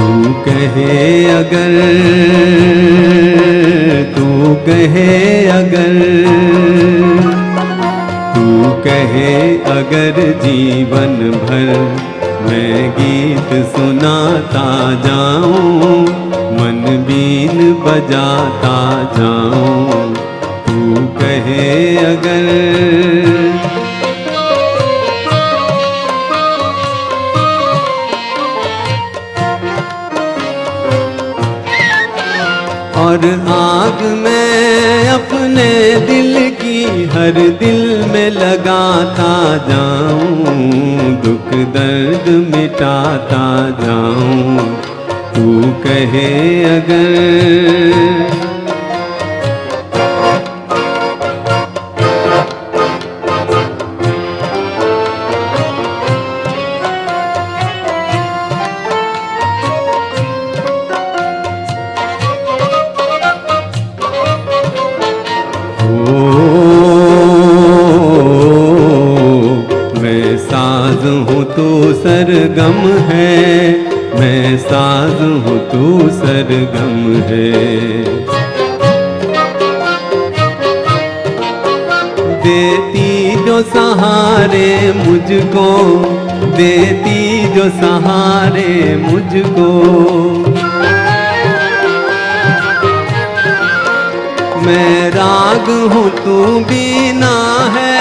तू कहे अगर, तू कहे अगर, तू कहे अगर जीवन भर मैं गीत सुनाता जाऊं, मन बीन बजाता जाऊं। तू कहे अगर, और आग मैं अपने दिल की हर दिल में लगाता जाऊं, दुख दर्द मिटाता जाऊं। तू कहे अगर, साज हूँ तू सरगम है, मैं साज हूँ तू सरगम है। देती जो सहारे मुझको, देती जो सहारे मुझको, मैं राग हूँ तू बीना है।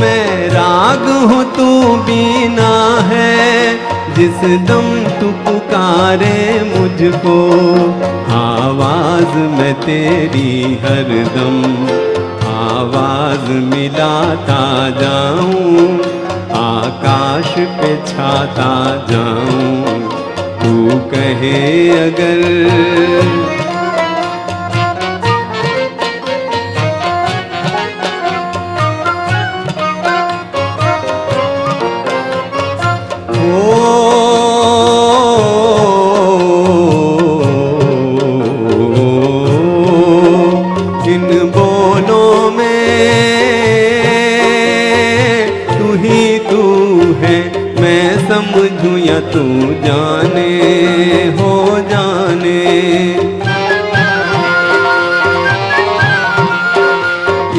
मैं राग हूँ तू बीना है, जिस दम तू पुकारे मुझको, आवाज मैं तेरी हर दम, आवाज मिलाता जाऊं, आकाश पे छाता जाऊं। तू कहे अगर, इन बोलों में तू ही तू है, मैं समझूं या तू जाने हो जाने।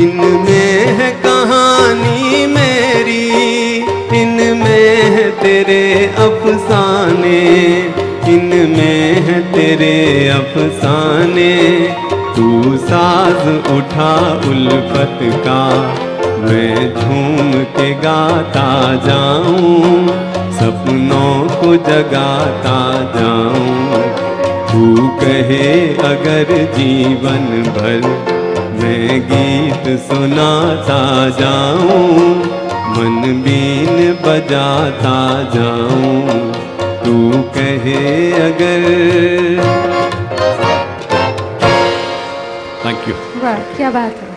इनमें है कहानी मेरी, इनमें है तेरे अफसाने, इनमें है तेरे अफसाने। तू साज उठा उल्फत का, मैं झूम के गाता जाऊं, सपनों को जगाता जाऊं। तू कहे अगर जीवन भर मैं गीत सुनाता जाऊं, मन बीन बजाता जाऊं। तू कहे अगर। Thank you. वाह, क्या बात है।